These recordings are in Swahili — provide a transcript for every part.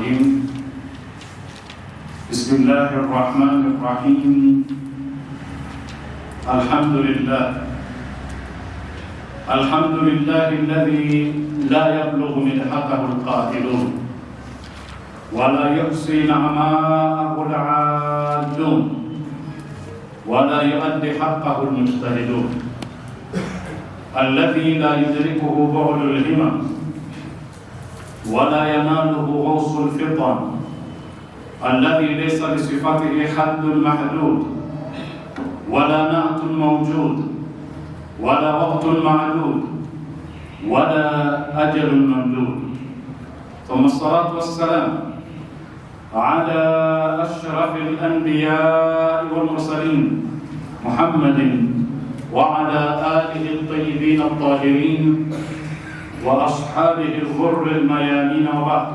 الرجيم. بسم الله الرحمن الرحيم. الحمد لله الذي لا يبلغ مدحته القائلون ولا يحصي نعماءه العادون ولا يؤدي حقه المجتهدون، الذي لا يدركه بعد الهمم ولا يناله غوص الفطن، الذي ليس لصفاته حد محدود ولا نعت موجود ولا وقت معدود ولا أجل ممدود. ثم الصلاة والسلام على أشرف الأنبياء والمرسلين محمد وعلى آله الطيبين الطاهرين وأصحابه الغر الميامين، وبعد.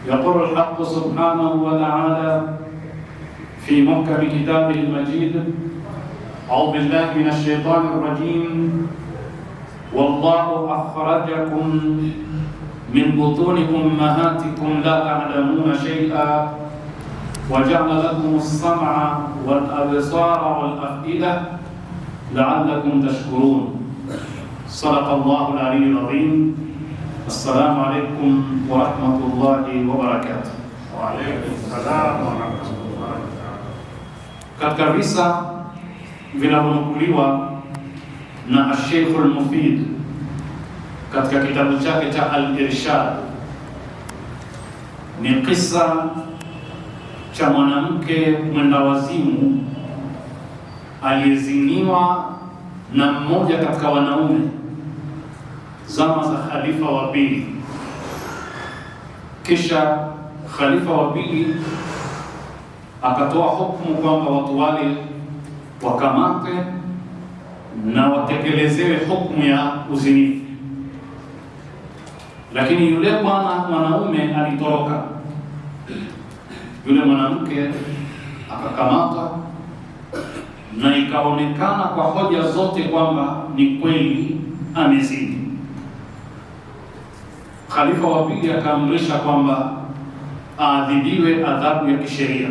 يقول الحق سبحانه وتعالى في محكم كتابه المجيد: أعوذ بالله من الشيطان الرجيم: والله أخرجكم من بطون أمهاتكم لا تعلمون شيئا وجعل لكم السمع والأبصار والأفئدة لعلكم تشكرون. صدق الله العلي العظيم. السلام عليكم ورحمة الله وبركاته. وعليكم السلام ورحمة الله. Katika visa vinavyonukuliwa na Sheikh al-Mufid katika kitabu chake cha Al-Irshad ni kisa cha mwanamke mwendawazimu aliyeziniwa na mmoja katika wanaume zama za khalifa wa pili. Kisha khalifa wa pili akatoa hukumu kwamba watu wale wakamate na watekelezewe hukumu ya uzinifu, lakini yule mwanaume alitoroka. Yule mwanamke akakamatwa na ikaonekana kwa hoja zote kwamba ni kweli amezini. Khalifa wa pili akaamrisha kwamba aadhibiwe adhabu ya kisheria.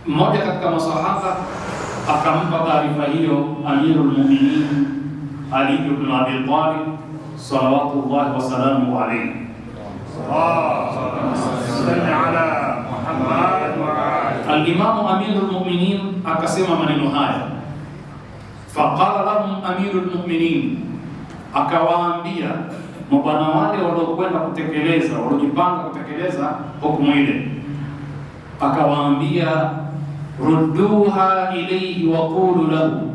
Mmoja katika masahaba akampa taarifa hiyo Amirul Mu'minin Ali ibn Abi Talib salawatullahi wasalamu alayhi. Al-Imamu Amirul Mu'minin akasema maneno haya, faqala lahum Amirul Mu'minin, akawaambia mabwana wale waliokwenda kutekeleza, waliojipanga kutekeleza hukumu ile, akawaambia rudduha ilayhi wa qulu lahu,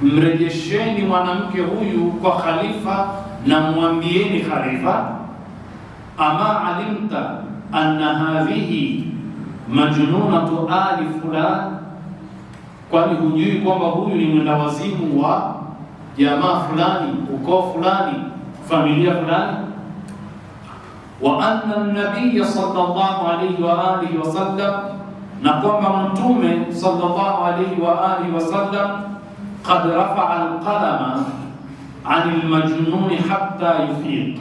mrejesheni mwanamke huyu kwa khalifa na mwambieni khalifa, ama alimta anna hadhihi majnunatu ali fulan, kwani hujui kwamba huyu ni mwendawazimu wa jamaa fulani, ukoo fulani, familia fulani. Wa anna an-nabiy sallallahu alayhi wa alihi wasallam, na kwamba mtume sallallahu alayhi wa alihi wasallam qad rafa'a al-qalama 'an al-majnun hatta yufiq,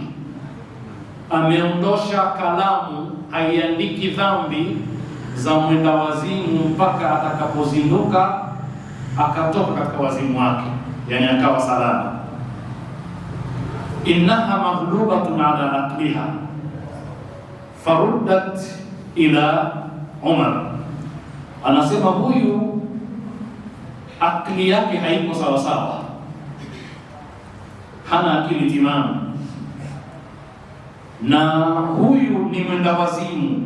ameondosha kalamu, haiandiki dhambi za mwenda wazimu mpaka atakapozinduka akatoka katika wazimu wake, yani akawa salama. Innaha maghlubatun ala aqliha faruddat ila Umar, anasema huyu akili yake haiko sawa sawa, hana akili timamu, na huyu ni mwenda wazimu,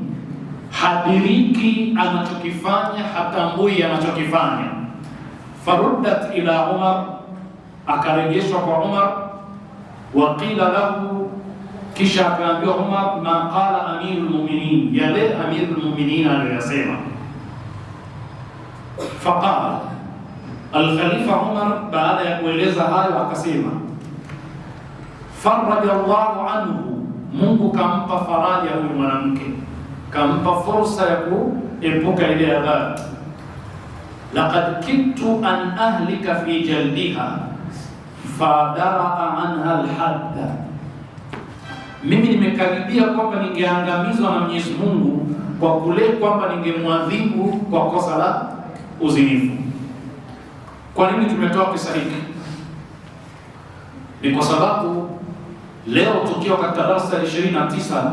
hadiriki anachokifanya, hatambui anachokifanya. Faruddat ila Umar, akarejeshwa kwa Umar. Wa qila lahu, kisha akaambiwa Umar, ma qala Amirul Mu'minin, yale Amirul Mu'minin aliyosema. Faqala al-Khalifa Umar, baada ya kueleza hayo akasema, faraja Allahu anhu, Mungu kampa faraja huyu mwanamke, kampa fursa ya kuepuka ile adhabu. Laqad kittu an ahlika fi jaldiha fadaraa anha alhadda, mimi nimekaribia kwamba ningeangamizwa na Mwenyezi Mungu kwa kule kwamba ningemwadhibu kwa kosa la uzinifu. Kwa nini tumetoa kisa hiki? Ni kwa sababu leo tukiwa katika darasa la 29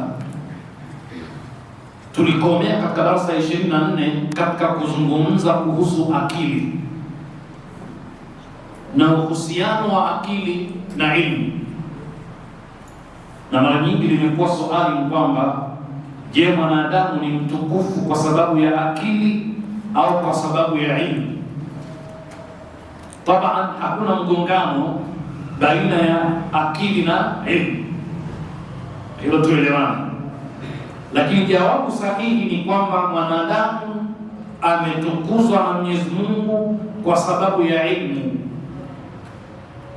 tulikomea katika darasa la 24 katika kuzungumza kuhusu akili na uhusiano wa akili na ilmu, na mara nyingi limekuwa swali kwamba je, mwanadamu ni mtukufu kwa sababu ya akili au kwa sababu ya ilmu? Taban, hakuna mgongano baina ya akili na ilmu, hilo tuelewane. Lakini jawabu sahihi ni kwamba mwanadamu ametukuzwa na Mwenyezi Mungu kwa sababu ya ilmu.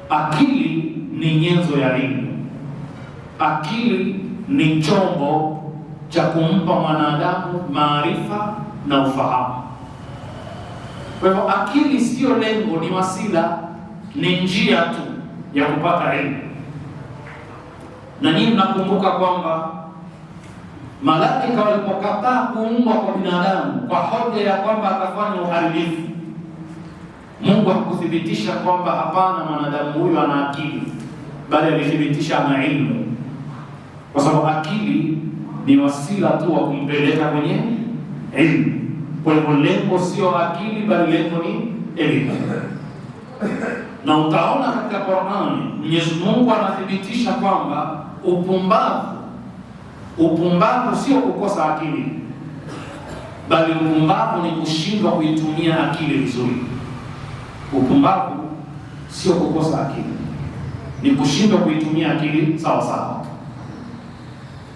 Akili ni nyenzo ya ilmu. Akili ni chombo cha kumpa mwanadamu maarifa na ufahamu. Kwa hivyo akili sio lengo, ni wasila, ni njia tu ya kupata elimu. Na nyinyi mnakumbuka kwamba malaika walipokataa kuumbwa kwa binadamu kwa hoja ya kwamba atafanya uharibifu, Mungu hakuthibitisha kwamba hapana, mwanadamu huyu ana akili, bali alithibitisha ana ilmu, kwa sababu akili ni wasila tu wa kumpeleka kwenye elimu. Kwa hivyo lengo sio akili, bali lengo ni elimu. Na utaona katika Qur'ani Mwenyezi Mungu anathibitisha kwamba upumbavu sio kukosa akili, bali upumbavu ni kushindwa kuitumia akili vizuri. Upumbavu sio kukosa akili, ni kushindwa kuitumia akili sawa sawa.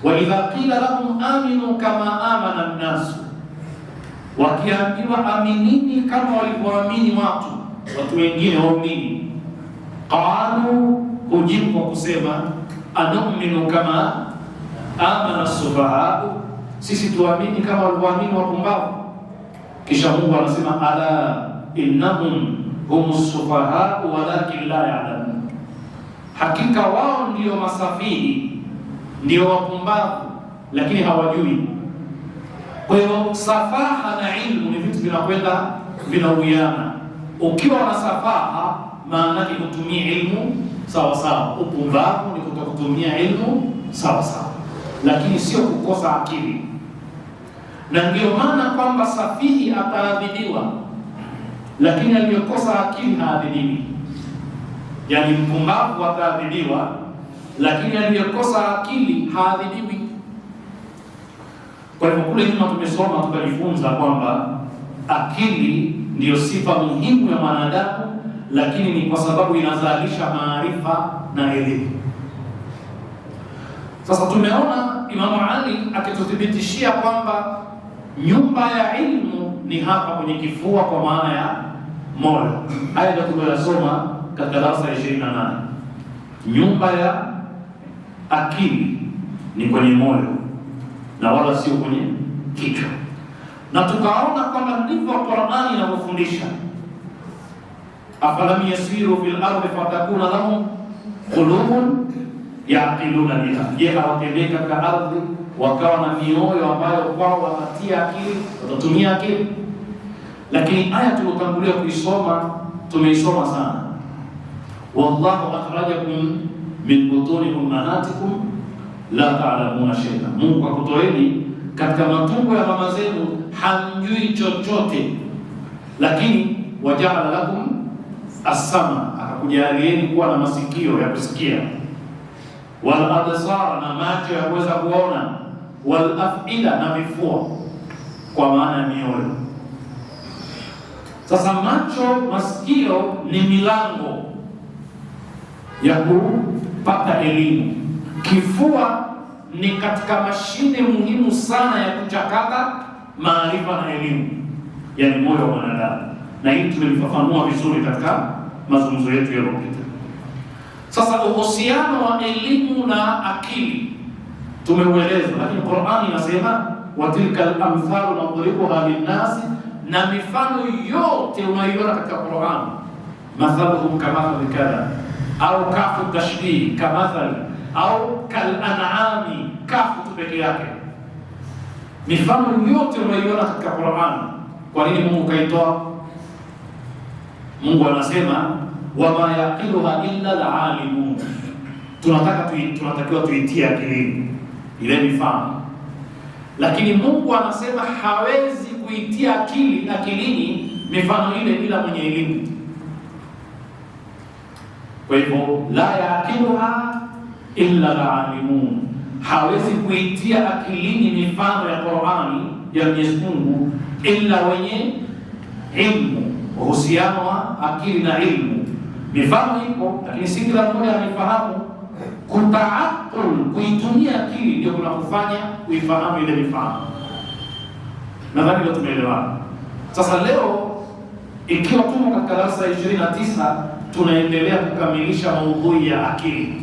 Wa idha qila lahum aminu kama amana an-nas, wakiambiwa aminini kama walivyoamini watu wengine waumini, qalu, hujibu kwa kusema anu'minu kama amana as-sufaha, sisi tuamini kama walivyoamini wapumbavu. Kisha Mungu anasema ala innahum humus sufaha walakin la ya'lamun, hakika wao ndio masafihi, ndio wapumbavu, lakini hawajui. Kwa hiyo safaha na ilmu ni vitu vinakwenda vinawiana. Ukiwa na safaha, maana yake kutumia ilmu sawa sawa. Upumbavu ni kutokutumia ilmu sawa sawa, lakini sio kukosa akili. Na ndio maana kwamba safihi ataadhibiwa, lakini aliyokosa akili haadhibiwi. Yani mpumbavu ataadhibiwa, lakini aliyokosa akili haadhibiwi. Kwa hivyo kule nyuma tumesoma tukajifunza kwamba akili ndiyo sifa muhimu ya mwanadamu, lakini ni kwa sababu inazalisha maarifa na elimu. Sasa tumeona Imamu Ali akituthibitishia kwamba nyumba ya ilmu ni hapa kwenye kifua, kwa maana ya moyo. Haya ndio tuliyosoma katika darasa la 28. Nyumba ya akili ni kwenye moyo na wala sio kwenye kichwa. Na tukaona kwamba ndivyo Qur'ani inavyofundisha, afalam yasiru fil ardi fatakuna lahum qulubun yaqiluna biha, je, hawatembei katika ardhi wakawa na mioyo ambayo kwao watatia akili, watatumia akili? Lakini aya tulotangulia kuisoma tumeisoma sana, wallahu akhrajakum min butuni ummahatikum la ta'lamuna shay'an, Mungu akutoeni katika matumbo ya mama zenu hamjui chochote, lakini waja'ala lakum as-sama, akakujalieni kuwa na masikio ya kusikia, wal absar, na macho ya kuweza kuona, wal afida, na vifua, kwa maana ya mioyo. Sasa macho, masikio ni milango ya kupata elimu. Kifua ni katika mashine muhimu sana ya kuchakata maarifa na elimu, yani moyo wa mwanadamu, na hili tumelifafanua vizuri katika mazungumzo yetu yaliyopita. Sasa uhusiano wa elimu na akili tumeueleza, lakini Qur'ani inasema watilka al-amthalu nadribuha lin-nas, na mifano yote unayoiona katika Qur'ani, mathaluhum kamathali kadha au kafu tashbih kamathali au kal-an'ami, kafu tu peke yake. Mifano yote unaiona katika Qur'an. Kwa nini Mungu kaitoa? Mungu anasema wama yaqiluha illa al-alimun. Tunatakiwa tuitie akilini ile mifano, lakini Mungu anasema hawezi kuitia akilini mifano ile bila mwenye elimu. Kwa hivyo la yaqiluha illa al-alimun, hawezi kuitia akilini mifano ya Qur'ani ya Mwenyezi Mungu ila wenye ilmu. Uhusiano wa akili na ilmu, mifano ipo, lakini si kila mmoja anifahamu. Kutaaqul, kuitumia akili ndio kunakufanya uifahamu ile mifano. Nadhani leo tumeelewana. Sasa leo ikiwa tumo katika darasa 29 tunaendelea kukamilisha maudhui ya akili.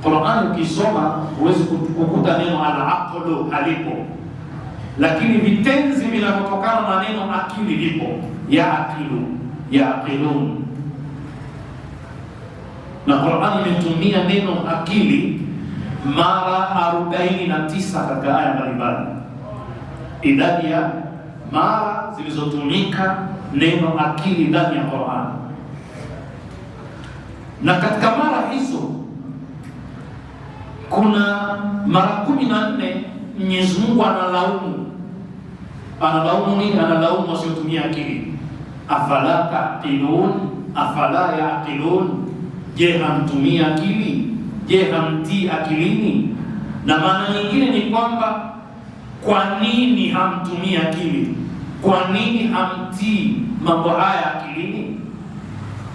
Qur'ani ukisoma huwezi kukuta neno al-aqlu halipo, lakini vitenzi vinavyotokana na neno akili vipo. Yaqilu, yaqilun. Na Qur'ani imetumia neno akili mara 49 katika aya mbalimbali. Idadi ya mara zilizotumika neno akili ndani ya Qur'ani, na katika mara hizo kuna mara 14 Mwenyezi Mungu analaumu nini? Analaumu wasiotumia akili. Afala taqilun, afala yaqilun, je, hamtumia akili? Je, hamtii akilini? Na maana nyingine ni kwamba kwa nini hamtumii akili? Kwa nini hamtii mambo haya akilini?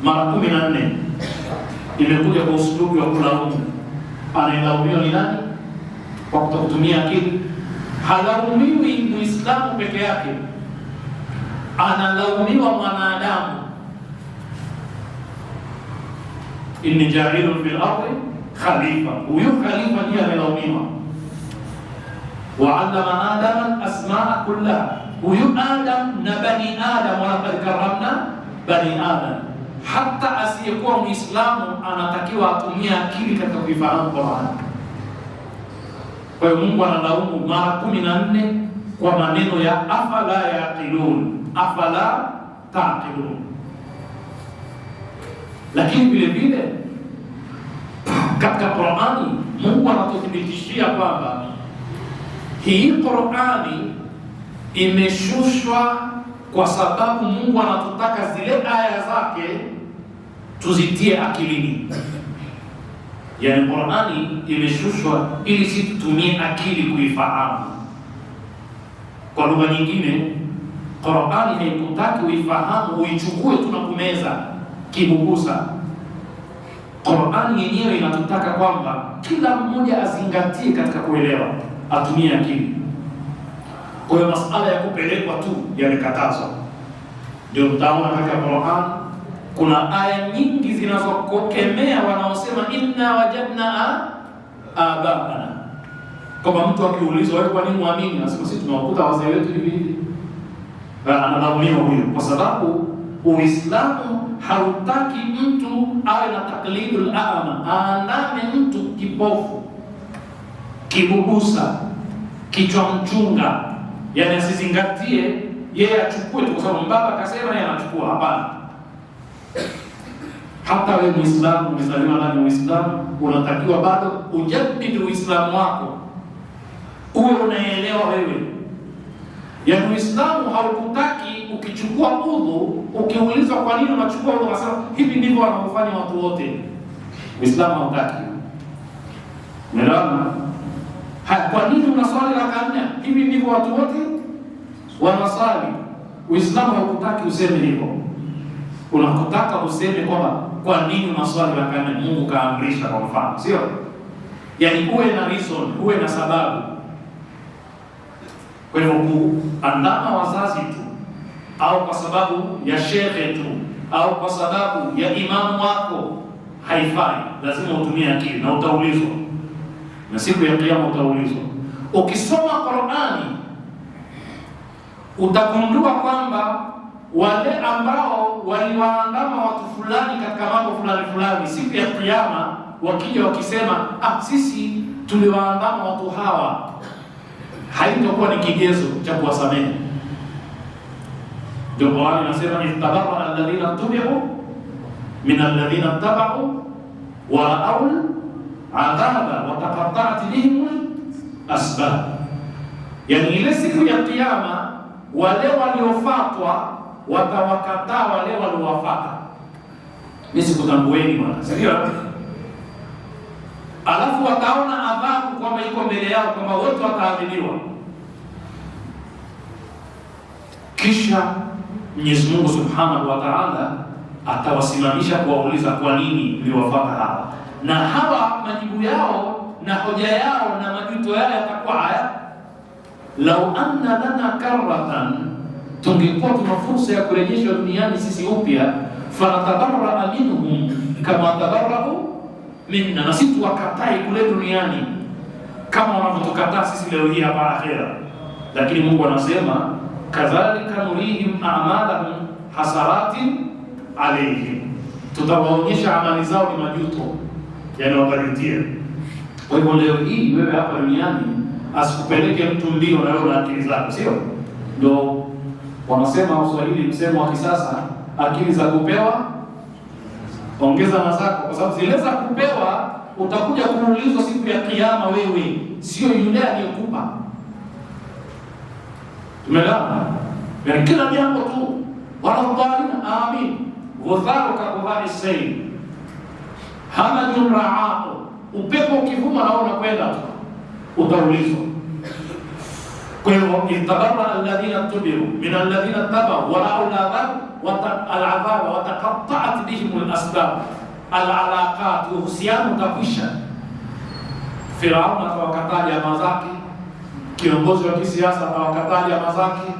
Mara 14 imekuja kwa usulubu wa kulaumu. Anayelaumiwa ni nani? Kwa kutokutumia akili. Halaumiwi Muislamu peke yake, analaumiwa mwanadamu. Inni ja'ilun fil ardi khalifa, huyu khalifa ndiye analaumiwa. Wa 'allama Adama asmaa kullaha, huyu Adam na bani Adam, wa laqad karramna bani Adam. Hata asiyekuwa Muislamu anatakiwa atumie akili katika kuifahamu Qur'an. Kwa hiyo Mungu analaumu mara 14 kwa maneno ya afala yaqilun, afala taqilun. Lakini vile vile katika Qur'ani Mungu anatuthibitishia kwamba hii Qur'ani imeshushwa kwa sababu Mungu anatutaka zile aya zake tuzitie akilini. Yaani Qur'ani imeshushwa ili sisi tutumie akili kuifahamu. Kwa lugha nyingine, Qur'ani haikutaki uifahamu uichukue tu na kumeza kibubusa. Qur'ani yenyewe inatutaka kwamba kila mmoja azingatie katika kuelewa, atumie akili. Kwa hiyo masala ya kupelekwa tu yamekatazwa. Ndio mtaona katika Qur'an kuna aya nyingi zinazokemea wanaosema inna wajadna abana. Kama mtu akiulizwa wewe kwa nini muamini, anasema sisi tunawakuta wazee wetu hivi hivi, anadhulumiwa huyo, kwa sababu Uislamu hautaki mtu awe na taklidul a'ma, aandame mtu kipofu, kibubusa, kichwa mchunga, yani asizingatie yeye achukue tu kwa sababu baba akasema yeye anachukua. Hapana. Hata wewe Muislamu, umezaliwa ndani ya Uislamu, unatakiwa bado ujadidi Uislamu wako, uwe unaelewa wewe. Yaani Uislamu haukutaki ukichukua udhu, ukiulizwa kwa nini unachukua udhu, unasema hivi ndivyo wanavyofanya watu wote. Uislamu hautaki. Umeelewana? Kwa nini unaswali raka 4? Hivi ndivyo watu wote wanaswali. Uislamu haukutaki useme hivyo. Unakutaka useme kwamba kwa nini unaswali raka 4? Mungu kaamrisha kwa mfano, sio? Yaani uwe na reason, uwe na sababu. Kwa hivyo kuandama wazazi tu au kwa sababu ya shehe tu au kwa sababu ya imamu wako haifai. Lazima utumie akili na utaulizwa, na siku ya Kiyama utaulizwa. Ukisoma Qur'ani utagundua kwamba wale ambao waliwaandama watu fulani katika mambo fulani fulani, siku ya Kiyama wakija wakisema sisi tuliwaandama watu hawa, haitakuwa ni kigezo cha kuwasamehe. Ndio Qur'ani inasema ittabarra alladhina tubi'u min alladhina tabau wa ra'aw adhaba wa taqatta'at bihim asbab. Yani ile siku ya Kiyama wale waliofuatwa watawakataa wale waliowafuata. Mimi sikutambueni bwana, sio? Alafu wataona adhabu kwamba iko mbele yao, kwamba wote wataadhibiwa. Kisha Mwenyezi Mungu Subhanahu wa Ta'ala atawasimamisha kuwauliza kwa nini mliwafuata hawa, na hawa majibu yao na hoja yao na majuto yao yatakuwa haya: lau anna lana karratan, tungekuwa tuna fursa ya kurejeshwa duniani sisi upya, fanatabarra minhum kama tabarra'u minna, na sisi tuwakatai kule duniani kama wanavyotukataa sisi leo hii hapa akhera. Lakini Mungu anasema kadhalika nurihim a'malahum hasaratin alayhim, tutawaonyesha amali zao ni majuto, yani watajutia. Kwa hivyo leo hii wewe hapa duniani asikupeleke mtu mbio na wewe na akili zako, sio? Ndio wanasema Waswahili, msemo wa kisasa, akili za kupewa ongeza na zako, kwa sababu zile za kupewa utakuja kuulizwa siku ya Kiyama, wewe sio yule aliyekupa. Tumeelewana? Yani kila jambo tu wanadhalina amin ghutharu ka ghubari sayl hamadun ra'ahu, upepo ukivuma na unakwenda tu utaulizwa. Kwa hivyo itabarra alladhina tubiru min alladhina tabau wa ra'u al-'adhab wa taqatta'at bihim al-asbab, al-alaqat, uhusiano utakwisha. Firaun atawakataa jamaa zake, kiongozi wa kisiasa atawakataa jamaa zake,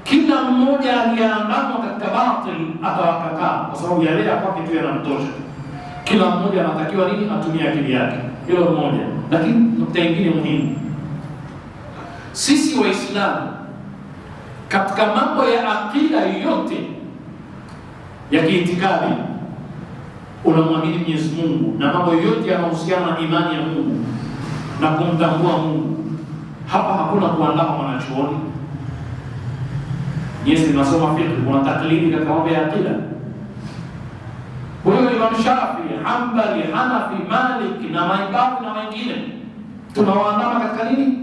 kila mmoja aliyeandamwa katika batil atawakataa, kwa sababu yale ya kwake tu yanamtosha. Kila mmoja anatakiwa nini? Atumie akili yake. Hilo moja. Lakini nukta nyingine muhimu, sisi Waislamu katika mambo ya akida yote ya kiitikadi, unamwamini Mwenyezi Mungu na mambo yote yanayohusiana na imani ya Mungu na kumtambua Mungu, hapa hakuna kuandama mwanachuoni. Yes, tunasoma fiqh, kuna taklidi katika mambo ya akida. Kwa hiyo Imam Shafi, Hanbali, Hanafi, Malik na Maibabu na wengine tunawaandama katika nini?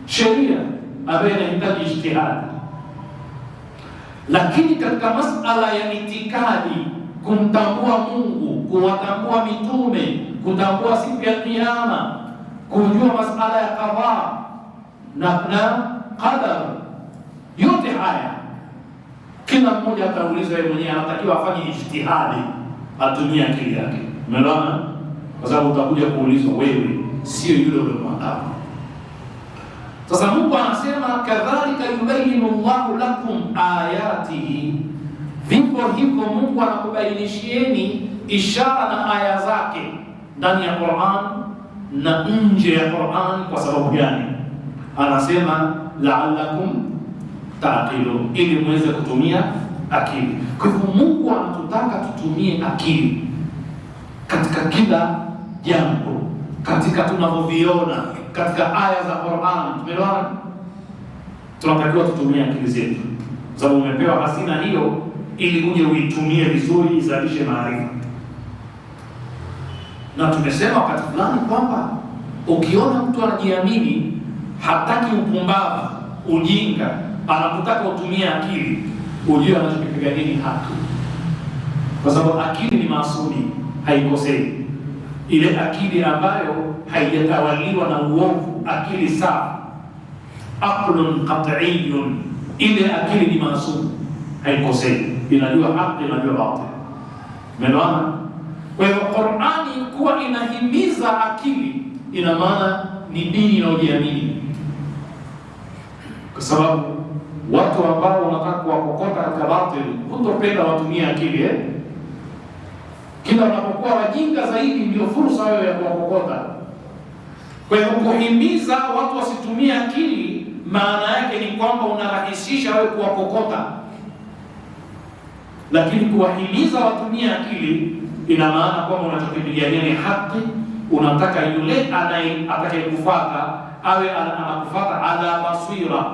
Sheria ambayo inahitaji ijtihadi. Lakini katika masala ya itikadi, kumtambua Mungu, kuwatambua mitume, kutambua siku ya Kiyama, kujua masala ya qadha na qadar, yote haya kila mmoja ataulizwa yeye mwenyewe, anatakiwa afanye ijtihadi, atumie akili yake. Umeelewana? Kwa sababu utakuja kuulizwa wewe, sio yule uliyemwandama. Sasa Mungu anasema kadhalika yubayinu Allahu lakum ayatihi, vivyo hivyo Mungu anakubainishieni ishara na aya zake ndani ya Qur'an na nje ya Qur'an. Kwa sababu gani? Anasema la'allakum taqilun, ili muweze kutumia akili. Kwa hivyo Mungu anatutaka tutumie akili katika kila jambo, katika tunavyoviona katika aya za Qur'an. Tumeelewana? Tunatakiwa tutumie akili zetu, sababu umepewa hazina hiyo ili uje uitumie vizuri, izalishe maarifa. Na tumesema wakati fulani kwamba ukiona mtu anajiamini, hataki upumbavu, ujinga, anakutaka utumie akili, ujue anachokipiga nini haki, kwa sababu akili ni maasumi, haikosei. Ile akili ambayo haijatawaliwa na uovu, akili safi, aqlun qat'iyyun, ile akili ni maasum, haikosei, inajua haki, inajua batil. Umeelewana? Kwa hivyo Qur'ani kuwa inahimiza akili, ina maana ni dini inayojiamini, kwa sababu watu ambao wanataka kuwakokota katika batil hutopenda watumie akili. Kila wanapokuwa wajinga zaidi ndio fursa yao ya kuwakokota. Kwa hivyo kuhimiza watu wasitumie akili, maana yake ni kwamba unarahisisha wewe kuwakokota, lakini kuwahimiza watumie akili ina maana kwamba unachokipigania ni haki. Unataka yule atakayekufuata awe anakufuata ala basira,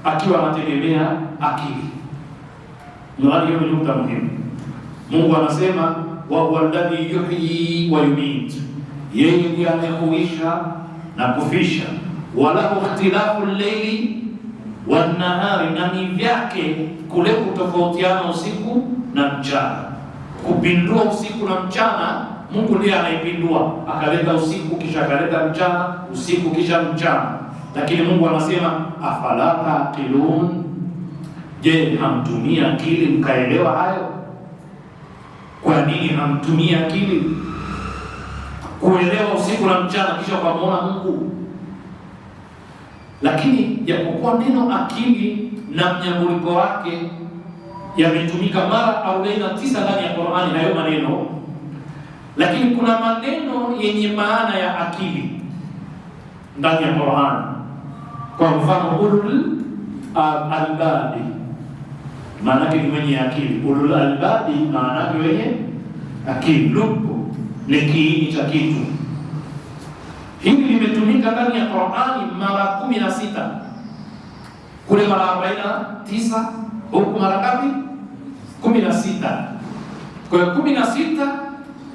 akiwa anategemea akili. Hiyo ni nukta muhimu. Mungu anasema wa huwa alladhi yuhyi wa yumit, yeye ndiye anayehuisha na kufisha. Walahu ikhtilafu al-layli wan-nahari, na ni vyake kule kutofautiana usiku na mchana. Kupindua usiku na mchana, Mungu ndiye anaipindua, akaleta usiku kisha akaleta mchana, usiku kisha mchana. Lakini Mungu anasema afala taqilun, je, hamtumia akili mkaelewa hayo? Kwa nini hamtumia akili kuelewa usiku na mchana kisha ukamwona Mungu? Lakini japokuwa neno akili na mnyambuliko wake yametumika mara 49 ndani ya Qur'ani, hayo maneno, lakini kuna maneno yenye maana ya akili ndani ya Qur'ani. Kwa mfano ulul albabi, maana yake ni mwenye akili. Ulul albabi maana yake wenye akili. Lubu ni kiini cha kitu. Hili limetumika ndani ya Qur'ani mara 16, kule mara 49, huku mara ngapi? 16. Kwa hiyo 16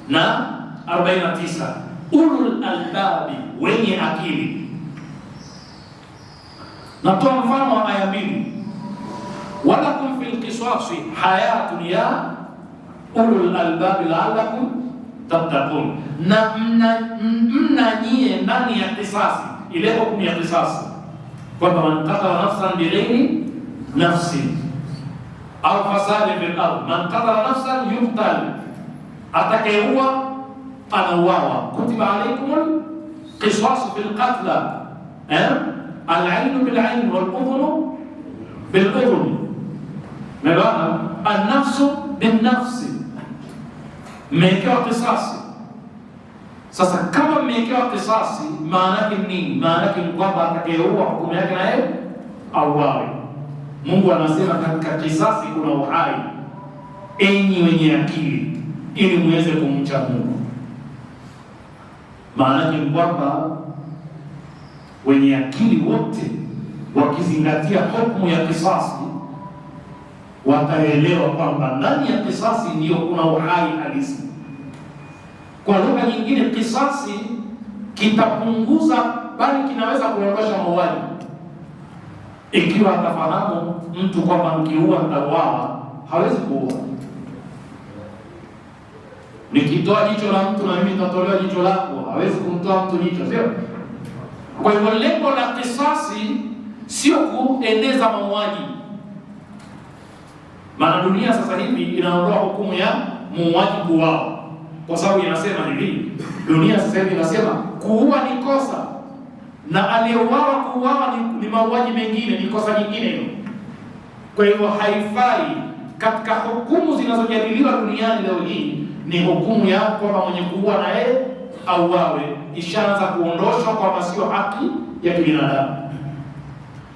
na 49, ulul albabi, wenye akili. Natoa mfano wa aya mbili, walakum fil qisasi hayatun ya ulul albabi la'allakum tattaqun, na mna nyie ndani ya kisasi, ile hukumu ya kisasi, kwamba man qatala nafsan bighairi nafsin au fasadin fil ardh, man qatala nafsan yuqtal, atakayeua anauawa. Kutiba alaykumul qisasu fil qatla, al-'aynu bil-'ayni wal-udhunu bil-udhuni, mabana an-nafsu bin-nafsi, mmewekewa kisasi. Sasa kama mmewekewa kisasi, maana yake nini? Maana yake ni kwamba atakayeua hukumu yake na yeye auawe. Mungu anasema katika kisasi kuna uhai, enyi wenye akili, ili muweze kumcha Mungu. Maana yake ni kwamba wenye akili wote wakizingatia hukumu ya kisasi, wataelewa kwamba ndani ya kisasi ndiyo kuna uhai halisi. Kwa lugha nyingine, kisasi kitapunguza, bali kinaweza kuondosha mauaji, ikiwa atafahamu mtu kwamba mkiua mtauawa. Hawezi kuua. Nikitoa jicho la mtu na mimi nitatolewa jicho lako, hawezi kumtoa mtu jicho, sio? Kwa hivyo lengo la kisasi sio kueneza mauaji. Maana dunia sasa hivi inaondoa hukumu ya muuaji kuuawa, kwa sababu inasema hivi, dunia sasa hivi inasema kuua ni kosa, na aliyeuawa kuuawa ni mauaji mengine, ni kosa nyingine hilo. Kwa hivyo haifai. Katika hukumu zinazojadiliwa duniani leo hii ni hukumu ya kwamba mwenye kuua na yeye auawe, ishaanza kuondoshwa kwamba sio haki ya kibinadamu.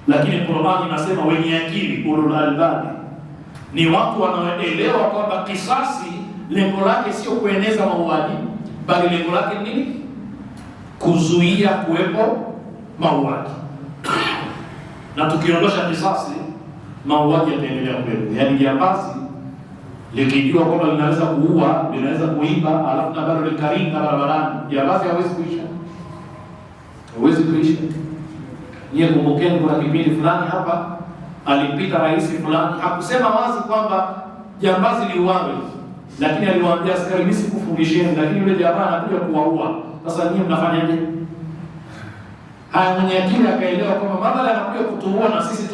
Lakini Qur'ani inasema wenye akili, ulul albabi, ni watu wanaoelewa kwamba kisasi lengo lake sio kueneza mauaji, bali lengo lake nini? Kuzuia kuwepo mauaji. Na tukiondosha kisasi, mauaji yataendelea kuwepo. Yaani jambazi likijua kwamba linaweza kuua, linaweza kuiba, alafu na bado likaringa barabarani, jambazi hawezi kuisha. Hawezi kuisha. Niye kumbukeni, kuna kipindi fulani hapa alipita rais fulani, hakusema wazi kwamba jambazi liuawe, lakini aliwaambia askari, mimi sikufundisheni, lakini yule jamaa anakuja kuwaua. Sasa nyinyi mnafanyaje? Haya, mwenye akili akaelewa kwamba badala anakuja kutuua na sisi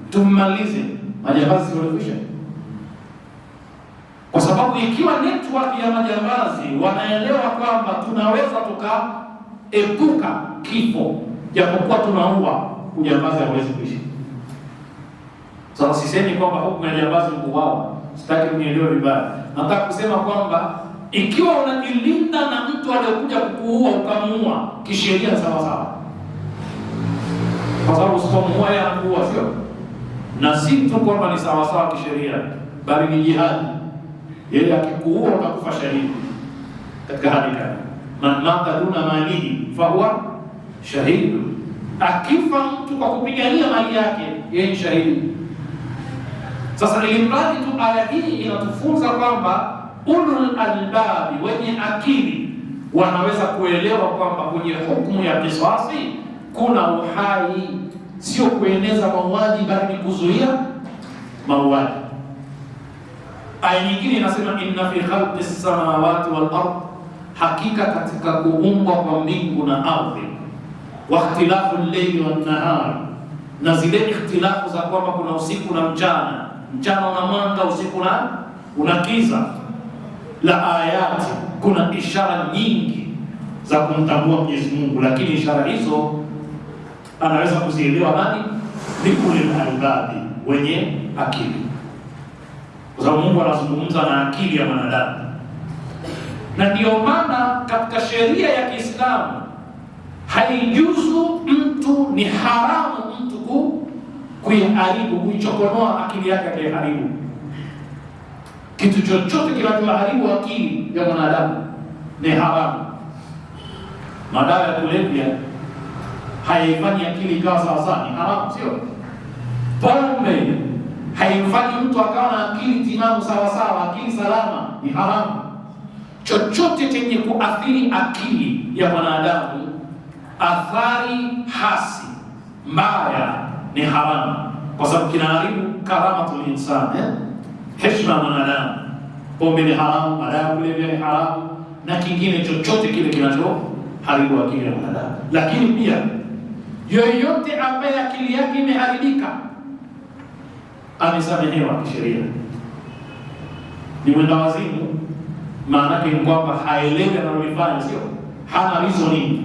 tummalize, majambazi walikwisha. Kwa sababu ikiwa network ya majambazi wanaelewa kwamba tunaweza tukaepuka kifo japokuwa tunaua, ujambazi hawezi kuishi. Sasa sisemi kwamba hukumu ya jambazi ni kuuawa, sitaki mnielewe vibaya. Nataka kusema kwamba ikiwa unajilinda na mtu aliyokuja kukuua ukamuua, kisheria sawa sawa, kwa sababu usipomuua yeye anakuua, sio? Na si tu kwamba ni sawa sawa kisheria, bali ni jihadi. yeye akikuua utakufa shahidi katika hali kama man mata duna malihi fahuwa shahidu. Akifa mtu kwa kupigania mali yake, yeye ni shahidi. Sasa ilimradi tu aya hii inatufunza kwamba ulul albabi, wenye akili, wanaweza kuelewa kwamba kwenye hukumu ya kisasi kuna uhai, sio kueneza mauaji bali ni kuzuia mauaji. Aya nyingine inasema inna fi khalqi samawati wal ard, hakika katika kuumbwa kwa mbingu na ardhi, wa ikhtilafu al-layli wan nahar, na zile ikhtilafu za kwamba kuna usiku na mchana, mchana una mwanga, usiku na una giza, la ayati, kuna ishara nyingi za kumtambua Mwenyezi Mungu, lakini ishara hizo anaweza kuzielewa nani? Ni ulul albabi, wenye akili, kwa sababu Mungu anazungumza na akili ya mwanadamu. Na ndio maana katika sheria ya Kiislamu haijuzu mtu, ni haramu mtu kuiharibu, kuichokonoa akili yake, akiharibu kitu chochote kinachoharibu akili ya mwanadamu ni haramu. Madawa ya kulevya haifanyi akili ikawa sawasawa, ni haramu, sio? Pombe haifanyi mtu akawa na akili timamu sawasawa, akili salama, ni haramu. Chochote chenye kuathiri akili ya mwanadamu, athari hasi mbaya, ni haramu, kwa sababu kinaharibu karamatul insan, heshima ya mwanadamu. Pombe ni haramu, madawa ya kulevya ni haramu, na kingine chochote kile kinachoharibu akili ya mwanadamu. Lakini pia yoyote ambaye akili yake imeharibika amesamehewa kisheria. Ni mwenda wazimu, maana yake ni kwamba haelewi analolifanya, sio? Hana reasoning,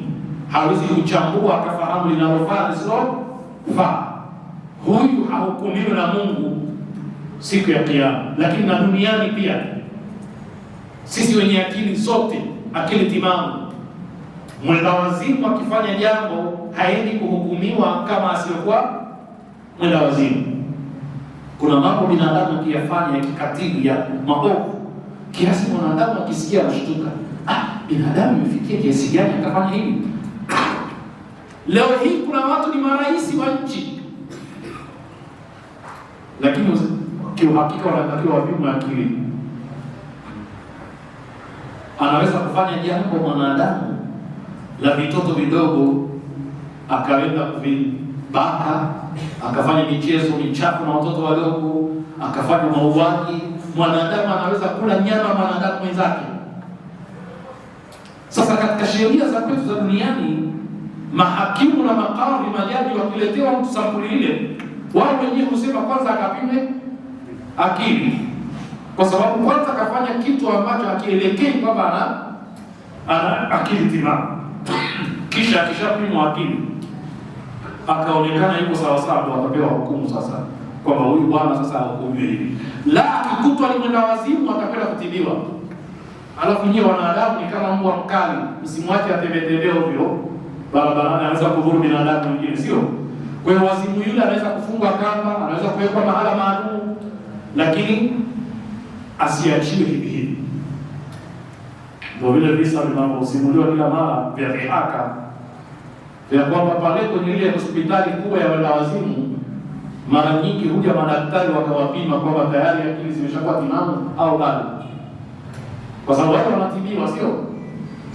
hawezi kuchambua akafahamu linalofaa lisilofaa. Huyu hahukumiwi na Mungu siku ya Kiyama. Lakini na duniani pia, sisi wenye akili zote, akili timamu, mwenda wazimu akifanya jambo haendi kuhukumiwa kama asiyokuwa mwenda wazimu. Kuna mambo binadamu akiyafanya ya kikatili, ya maovu, kiasi mwanadamu akisikia anashtuka, binadamu imefikia kiasi gani akafanya hivi? Leo hii kuna watu ni marais wa nchi, lakini kiuhakika wanatakiwa wapimwe akili. Anaweza kufanya jambo mwanadamu la vitoto vidogo, akaweza kuvibaka, akafanya michezo michafu na watoto wadogo, akafanya mauaji. Mwanadamu anaweza kula nyama mwanadamu mwenzake. Sasa katika sheria za kwetu za duniani, mahakimu na makadhi, majaji wakiletewa mtu sampuli ile, wao wenyewe husema kwanza akapime akili, kwa sababu kwanza akafanya kitu ambacho hakielekei kwamba ana akili timamu. Kisha akishapimwa akili akaonekana yuko sawa sawa, akapewa hukumu sasa kwamba huyu bwana sasa hukumiwe hivi. La, akikutwa ni mwenda wazimu atakwenda kutibiwa. Alafu nyie wanadamu ni kama mbwa mkali, msimwache atembee ovyo barabarani, anaweza kudhuru binadamu mwingine, sio? Kwa hiyo wazimu yule anaweza kufungwa kamba, anaweza kuwekwa mahala maalum, lakini asiachiwe hivi hivi. Ndio vile visa vinavyosimuliwa kila mara vya dhihaka, vya kwamba pale kwenye ile hospitali kubwa ya wenda wazimu, mara nyingi huja madaktari wakawapima kwamba tayari akili zimeshakuwa timamu au bado, kwa sababu watu wanatibiwa, sio?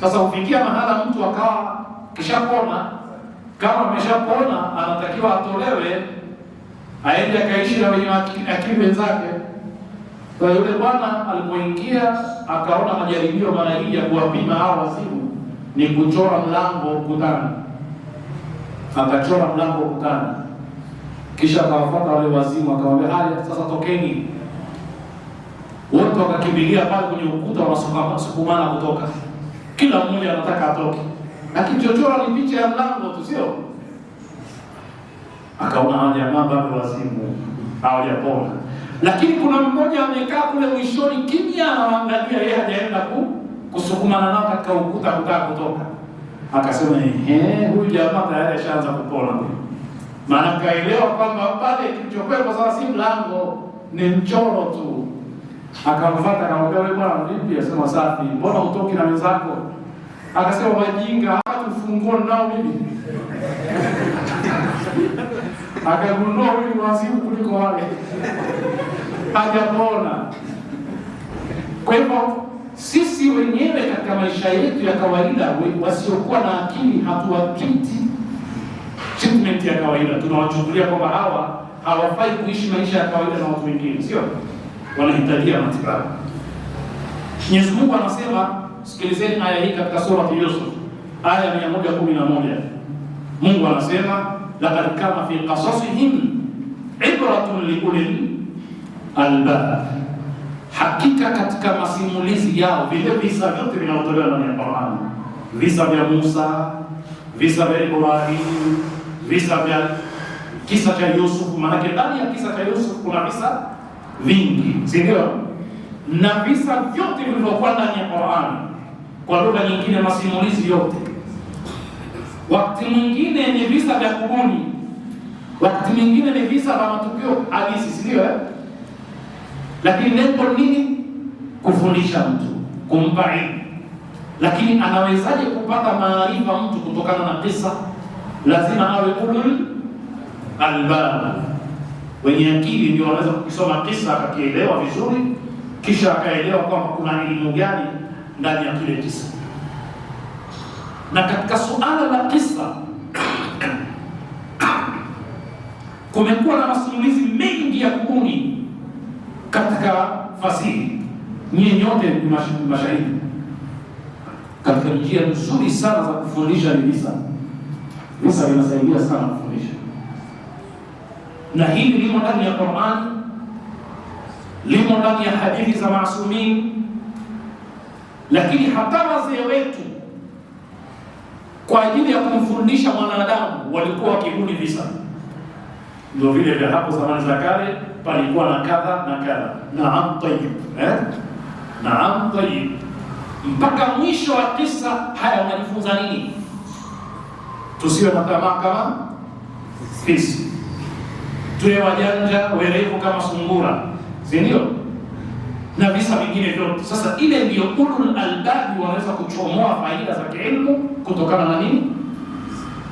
Sasa ufikia mahala mtu akawa kishapona, kama ameshapona anatakiwa atolewe aende akaishi na wenye akili wenzake. Kwa yule bwana alipoingia akaona majaribio mara hii ya kuwapima hao wazimu ni kuchora mlango ukutani. Akachora mlango ukutani, kisha akawafuata wale wazimu akamwambia, haya sasa tokeni. Wote wakakimbilia pale kwenye ukuta, wanasukumana kutoka, kila mmoja anataka atoke, lakini chochora ni picha ya mlango tu, sio? Akaona hawa jamaa bado wazimu hawajapona. Lakini kuna mmoja amekaa kule mwishoni kimya, anaangalia, yeye hajaenda kusukumana nao katika ukuta kutaka kutoka. Akasema huyu jamaa tayari ashaanza kupona huyu. Maana kaelewa kwamba pale kilichokuwa kwa sasa si mlango, ni mchoro tu. Akamfuata akamwambia, wewe bwana vipi? Asema safi. Mbona utoki na wenzako? Akasema wajinga, hata ufunguo nao mimi. Akagundua huyu wazimu kuliko wale. Hajapona. Kwa hivyo sisi wenyewe katika maisha yetu ya kawaida wasiokuwa na akili treatment ya kawaida. Tunawachukulia kwamba hawa hawafai kuishi maisha ya kawaida na watu wengine, sio? Wanahitajia matibabu. Mwenyezi Mungu anasema, sikilizeni aya hii katika sura Yusuf aya 111. Mungu anasema, laqad kana fi qasasihim ibratun liulil albab, hakika katika masimulizi yao, vile visa vyote vinavyotolewa ndani ya Qur'an, visa vya Musa, visa vya Ibrahim, visa vya kisa cha Yusuf. Maana ndani ya kisa cha Yusuf kuna visa vingi, si ndio? Na visa vyote vilivyokuwa ndani ya Qur'an, kwa lugha nyingine masimulizi yote, wakati mwingine ni visa vya kubuni, wakati mwingine ni visa vya matukio halisi, si ndio? Lakini lengo nini? Kufundisha mtu, kumpa elimu. Lakini anawezaje kupata maarifa mtu kutokana na kisa? Lazima awe ulul albab, wenye akili ndio wanaweza kusoma kisa akakielewa vizuri, kisha akaelewa kwamba kuna elimu gani ndani ya kile kisa. Na katika suala la kisa kumekuwa na masimulizi mengi ya kubuni katika fasihi. Nyinyi nyote ni mashahidi katika njia nzuri sana za kufundisha ni visa. Visa vinasaidia sana kufundisha, na hili limo ndani ya Qur'an, limo ndani ya hadithi za maasumin. Lakini hata wazee wetu kwa ajili ya kumfundisha mwanadamu walikuwa wakibuni visa. Ndio vile vya hapo zamani za kale, palikuwa na kadha na kadha. Naam tayyib, naam tayyib, mpaka mwisho wa kisa. Haya, unajifunza nini? Tusiwe na tamaa kama fisi, tuwe wajanja werevu kama sungura, si ndio? Na visa vingine vyote. Sasa ile ndio ulul albabi wanaweza kuchomoa faida za kielimu kutokana na nini?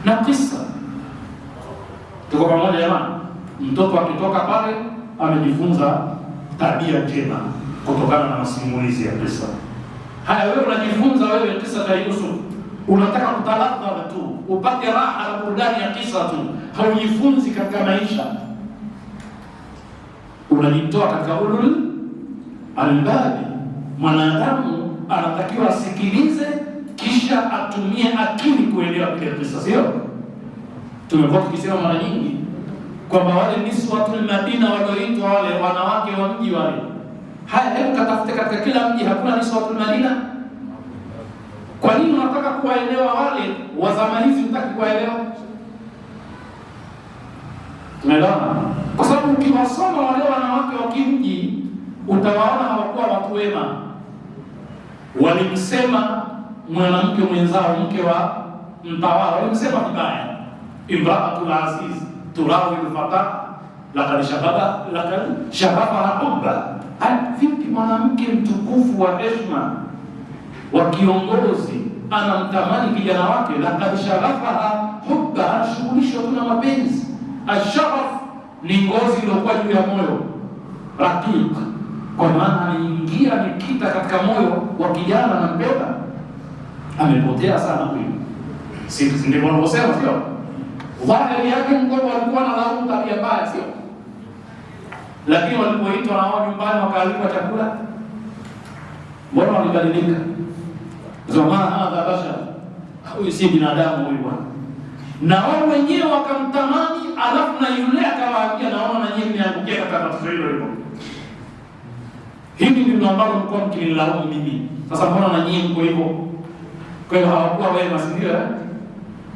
Na kisa. Tuko pamoja jamani? Mtoto akitoka pale amejifunza tabia njema kutokana na masimulizi ya kisa. Haya, wewe unajifunza wewe kisa cha Yusuf, unataka kutaladha tu, upate raha na burudani ya kisa tu, haujifunzi katika maisha. Unajitoa katika ulul albabi. Mwanadamu anatakiwa asikilize kisha atumie akili kuelewa kile kisa, sio? Tumekuwa tukisema mara nyingi kwamba wale niswatul Madina walioitwa wale wanawake wa mji wale. Haya, hebu katafute katika kila mji hakuna niswatul Madina? Kwa nini unataka kuwaelewa wale wa zama hizi, unataka kuwaelewa? Tumeelewana? Kwa sababu ukiwasoma wale wanawake wa kimji utawaona hawakuwa watu wema. Walimsema mwanamke mwenzao, mke wa mtawala, walimsema vibaya. Imraatul aziz turawi al-fata laqad shabaha hubba. Vipi mwanamke mtukufu wa heshima wa kiongozi anamtamani kijana wake? Laqad shabaha hubba, anashughulishwa na mapenzi. Asharaf ni ngozi iliyokuwa juu ya moyo, raqiq, kwa maana anaingia nikita katika moyo wa kijana na mbeba. Amepotea sana huyu, si ndivyo wanavyosema, sio? Dhahiri yake mgogo walikuwa na laumu tabia mbaya, sio? Lakini walipoitwa na wao nyumbani wakaalikwa chakula, mbona walibadilika? Zamani hadha bashar, huyu si binadamu huyu bwana. Na wao wenyewe wakamtamani, alafu na yule akawaambia, naona na nyinyi mniangukia katika tatizo hilo hilo. Hili ndilo ambalo mlikuwa mkinilaumu mimi. Sasa mbona na nyinyi mko hivyo? Kwa hiyo hawakuwa wema, si ndio?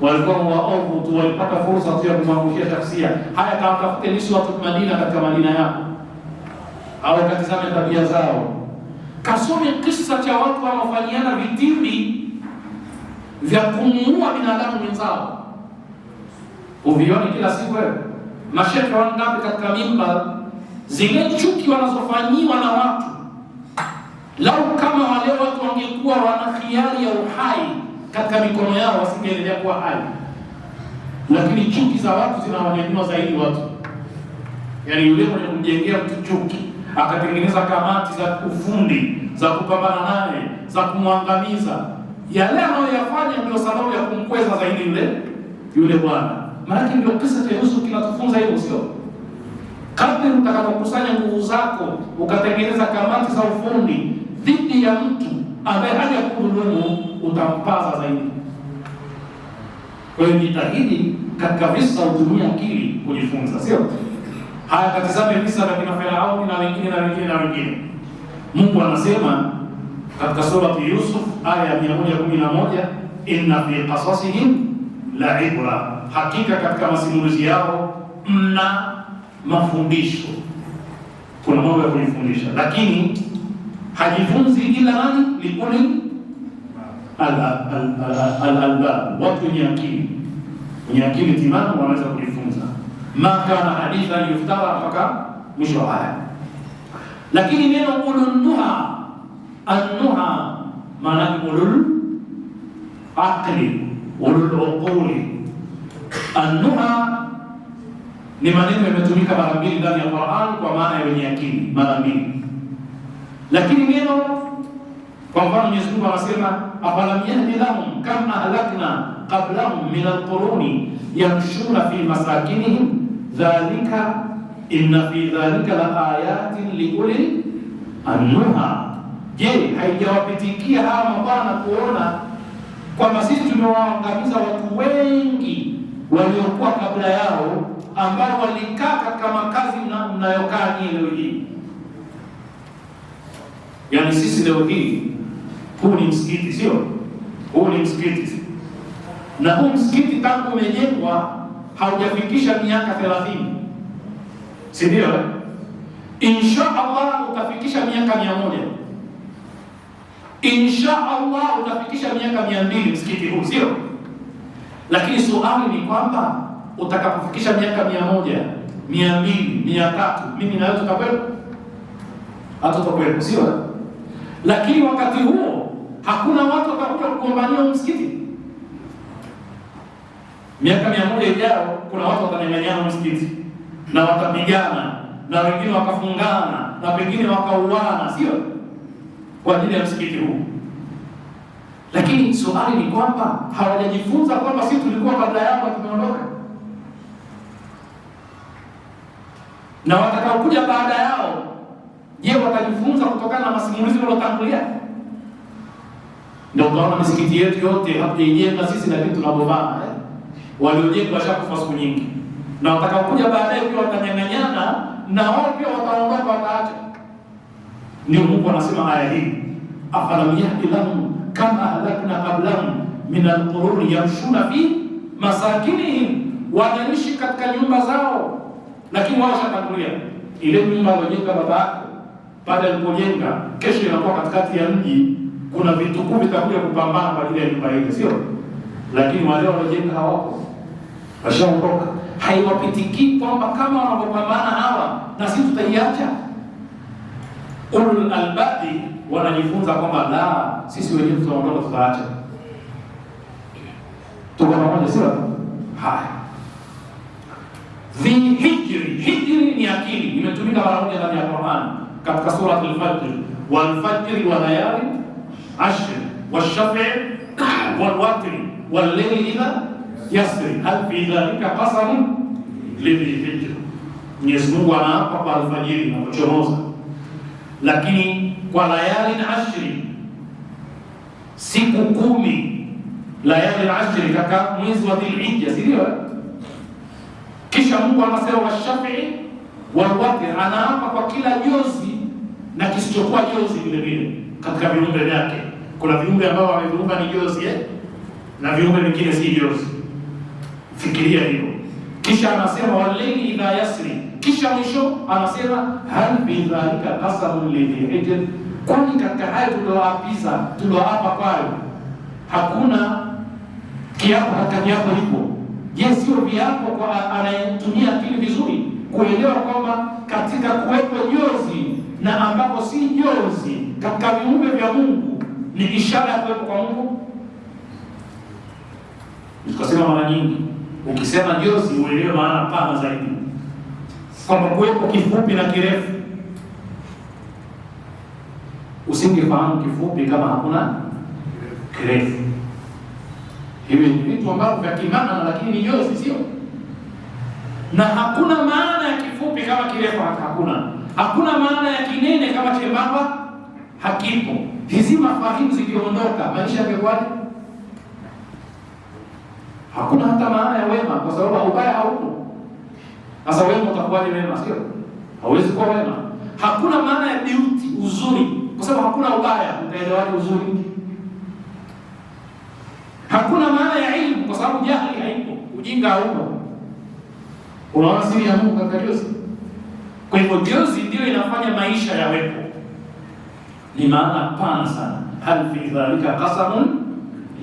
Walikuwa waovu tu, walipata fursa tu ya kumwangushia shaksia. Haya, kawatafute nisi watu Madina katika Madina yako, au katizame tabia zao. Kasome kisa cha watu wanaofanyiana vitimbi vya kumuua binadamu wenzao. Uvioni kila siku wewe? Mashehe wangapi katika mimbar, zile chuki wanazofanyiwa na watu Lau kama wale watu wangekuwa wana khiari ya uhai katika mikono yao, wasingeendelea kuwa hai. Lakini chuki za watu zinawanyanyua zaidi watu. Yaani yule mwenye kumjengea mtu chuki, akatengeneza kamati za ufundi za kupambana naye, za kumwangamiza, yale anayoyafanya ndio sababu ya kumkweza zaidi yule bwana. Maana ndio kisa cha Yusuf kinatufunza hilo, sio? Kadri utakapokusanya nguvu zako ukatengeneza kamati za ufundi dhidi ya mtu ambaye haja kudhulumu, utampaza zaidi. Kwa hiyo jitahidi katika visa utumie akili kujifunza, sio? Haya, katizame visa vya kina Firauni na wengine na wengine na wengine. Mungu anasema katika surati Yusuf aya ya 111, inna fi qasasihim la ibra, hakika katika masimulizi yao mna mafundisho. Kuna mambo ya kujifundisha, lakini hajifunzi ila nani? Liuli al-albab, watu wenye akili timamu wanaweza kujifunza. Ma kana hadithan yuftara, mpaka mwisho haya. Lakini neno ulul nuha, an-nuha maana ulul aqli, ulul uquli. An-nuha ni maneno yametumika mara mbili ndani ya Qur'an kwa maana ya wenye akili, mara mbili. Lakini neno, kwa mfano Mwenyezi Mungu anasema afalam yahdi lahum kam ahlakna qablahum min al-quruni yamshuna fi masakinihim dhalika inna fi dhalika la ayatin liuli an-nuha. Je, haijawapitikia hawa mabwana kuona kwamba sisi tumewaangamiza watu wengi waliokuwa kabla yao ambao walikaa katika makazi mnayokaa nyinyi leo hii? Yaani sisi leo hii, huu ni msikiti, sio? Huu ni msikiti, na huu msikiti tangu umejengwa haujafikisha miaka 30, si ndio? Insha Allah utafikisha miaka 100, insha Allah utafikisha miaka 200 msikiti huu, sio? Lakini swali ni kwamba utakapofikisha miaka 100, 200, 300, mimi na wewe tutakwenda? Hatakwenda, sio? Lakini wakati huo hakuna watu watakuja kugombania msikiti. Miaka 100 ijayo kuna watu watanyang'anyana msikiti na watapigana na wengine wakafungana na pengine wakauana, sio? Kwa ajili ya msikiti huu. Lakini swali ni kwamba hawajajifunza kwamba sisi tulikuwa kabla yao tumeondoka, na watakaokuja baada yao, je, watajifunza kutokana na masimulizi waliotangulia? Ndio utaona misikiti yetu yote hatuijenga sisi, lakini tunagombana. Waliojenga washakufa siku nyingi, na watakaokuja baadaye pia watanyang'anyana, na wao pia wataondoka, wataacha. Ndio Mungu anasema aya hii, afalam yahdi lahum kama ahlakna qablahum min al-quruni yamshuna fi masakinihim, wanaishi katika nyumba zao, lakini wao washatangulia. Ile nyumba aliyojenga baba yako baada alipojenga, kesho inakuwa katikati ya mji, kuna vitukuu vitakuja kupambana kwa ajili ya nyumba ile, sio? Lakini wale waliojenga hawapo, washaondoka. Haiwapitiki kwamba kama wanapopambana hawa na sisi tutaiacha. Ulul albabi wanajifunza kwamba la, sisi wenyewe tutaondoka, tutaacha. Tuko pamoja, sio? Haya. Hijri ni akili, imetumika mara moja ndani ya Qur'an katika sura al-Fajr, wal fajri wa layali ashr wash-shaf'i wal watri wal layli idha yasri hal fi dhalika qasamun lidhi hijr. Mwenyezi Mungu anaapa kwa alfajiri na kuchomoza, lakini kwa layali ashri, siku 10, layali ashri katika mwezi wa Dhulhijja, sio? Kisha Mungu anasema washafi wal watr, anaapa kwa kila jozi na kisichokuwa jozi vile vile katika viumbe vyake. Kuna viumbe ambao wameviumba ni jozi, na viumbe vingine si jozi. Fikiria hilo. Kisha anasema wal-layli idha yasri, kisha mwisho anasema hal bi dhalika qasamun lidhi hijr, kwani katika haya tulioapa kwayo hakuna kiapo? Hata kiapo hipo. Je, sio viapo kwa anayetumia akili vizuri kuelewa kwamba katika kuwepo jozi na ambapo si jozi katika viumbe vya Mungu ni ishara ya kuwepo kwa Mungu? Tukasema mara nyingi, ukisema jozi uelewe maana pana zaidi, kwamba kuwepo kifupi na kirefu. Usingefahamu kifupi kama hakuna kirefu. Hivi ni vitu ambavyo vya kimana, lakini ni jozi, sio? Na hakuna maana ya kifupi kama kirefu, hakuna maana ya kinene kama chembamba, hakipo. Hizi mafahimu zikiondoka, maisha yangekuwaje? Hakuna hata maana ya wema, kwa sababu ubaya haupo. Sasa wema utakuwaje wema, sio? Hauwezi kuwa wema. Hakuna maana ya beauty, uzuri, kwa sababu hakuna ubaya, utaelewaje uzuri? Hakuna maana ya ilmu, kwa sababu jahili haipo, ujinga haupo. Unaona siri ya Mungu katika jozi? Kwa hivyo jozi ndio inafanya maisha yawepo. Ni maana pana sana. Hal fi dhalika qasamun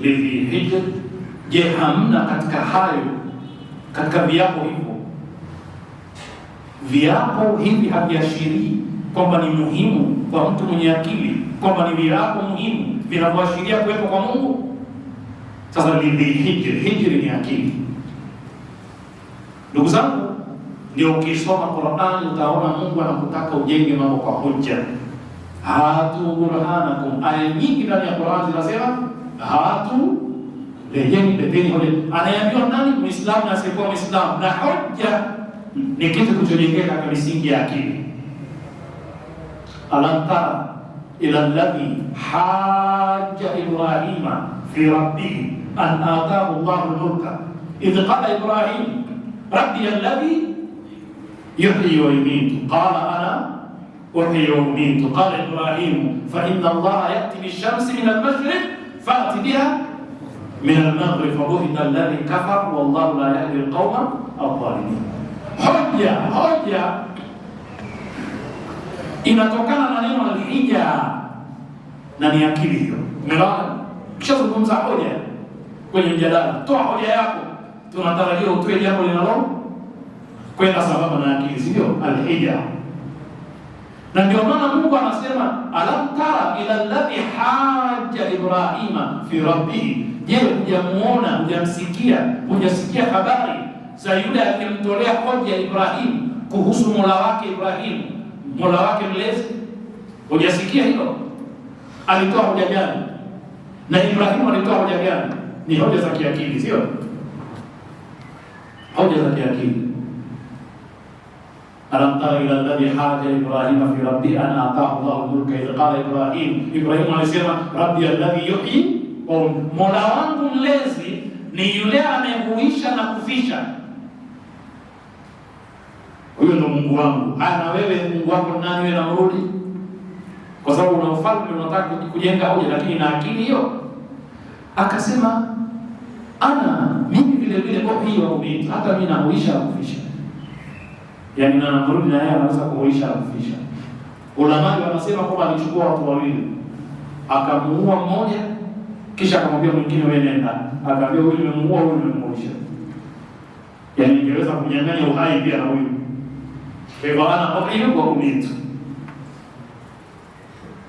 lidhi hijr. Je, hamna katika hayo, katika viapo hivyo? Viapo hivi haviashirii kwamba ni muhimu kwa mtu mwenye akili, kwamba ni viapo muhimu vinavyoashiria kuwepo kwa Mungu? Sasa lidhi hijr, hijri ni akili. Ndugu zangu, ndio ukisoma Qur'an utaona Mungu anakutaka ujenge mambo kwa hoja. Hatu burhanakum. Aya nyingi ndani ya Qur'an zinasema hatu, leteni hoja. Anaambiwa nani? Muislamu na asiyekuwa Muislamu. Na hoja ni kitu kilichojengeka katika misingi ya akili. Alam tara ila alladhi hajja Ibrahima fi rabbih an ataahu Allahu al-mulka idh qala Ibrahim rabbi alladhi yuhyi wa yumiitu qala ana uhyi wa umiitu qala Ibrahim fa inna Allaha ya'ti bish-shamsi min al-mashriq fa'ti biha min al-maghrib fabuhita alladhi kafara wallahu la yahdi al-qawma adh-dhalimin. Hoja inatokana na neno al-hija na ni akili hiyo. Umeona? Kisha zungumza hoja kwenye mjadala, toa hoja yako, tunatarajia utoe jambo linalo kwenda sababu na akili, sio al-hija. Na ndio maana Mungu anasema alam tara ila alladhi hajja Ibrahima fi rabbih. Je, hujamuona, hujasikia habari za yule aliyemtolea hoja Ibrahim kuhusu Mola wake Ibrahim, Mola wake mlezi? Hujasikia hilo? Alitoa hoja gani? Na Ibrahim alitoa hoja gani? Ni hoja za kiakili, sio? Hoja za kiakili. Alam tara ila alladhi haja Ibrahima fi rabbi an ataahu Allahu al-mulka idh qala Ibrahim alisema rabbi alladhi yuhyi, Mola wangu mlezi ni yule anayehuisha na kufisha. Huyo ndo Mungu wangu. Na wewe Mungu wako nani? Wewe Namrudi? Kwa sababu una ufalme, unataka kujenga hoja, lakini na akili hiyo. Akasema mimi vile vile hiyo umiitu, hata mimi nahuisha na kufisha. Yaani na Namrudi na yeye anaweza kuhuisha na kufisha. Ulama wanasema kwamba alichukua watu wawili, akamuua mmoja, kisha akamwambia mwingine wewe nenda. Akamwambia huyu nimemuua, huyu nimemuisha. Yaani ingeweza kunyang'anya uhai pia na huyu. Kwa hivyo hiyo kwa umiitu.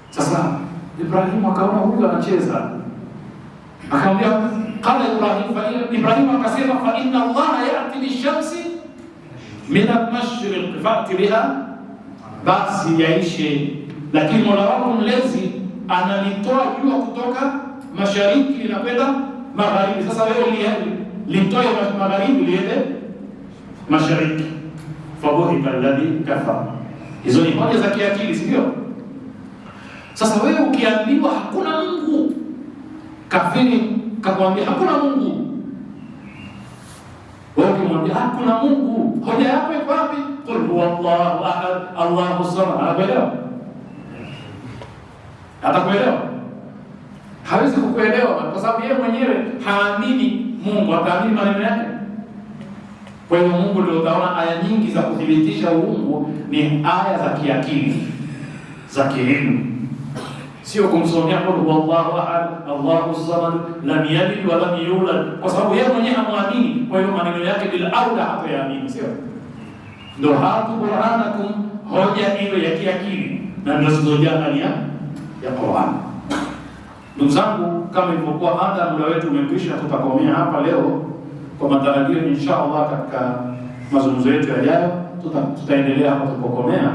Sasa Ibrahim akaona huyu anacheza. Akamwambia qala Ibrahim akasema fa inna Allaha ya'ti bish-shamsi min al-mashriq fa'ti biha, basi yaishe, lakini Mola wako mlezi analitoa jua kutoka mashariki linakwenda magharibi. Sasa wewe litoe magharibi liende mashariki, fabuhita alladhi kafara. Hizo ni hoja za kiakili, sio? Sasa wewe ukiambiwa hakuna Mungu, kafiri kakwambia hakuna Mungu, wewe ukimwambia hakuna Mungu, hoja yako iko wapi? Qul huwallahu ahad Allahu samad. Anakuelewa? Atakuelewa? Hawezi kukuelewa kwa sababu yeye mwenyewe haamini Mungu, ataamini maneno yake. Kwa hiyo Mungu ndio utaona aya nyingi za kuthibitisha uungu ni aya za kiakili, za kielimu. Sio kumsomea kwa huwallahu ahad Allahu samad lam yalid wa lam yulad, kwa sababu yeye mwenyewe hamwamini. Kwa hiyo maneno yake bila aula hatayaamini, sio? Ndio hatu burhanakum, hoja hiyo ya kiakili. na ndio zilizojaa ndani ya Qur'an. Ndugu zangu, kama ilivyokuwa ada, muda wetu umekwisha, tutakomea hapa leo kwa matarajio insha Allah katika mazungumzo yetu yajayo tutaendelea hapo tulipokomea.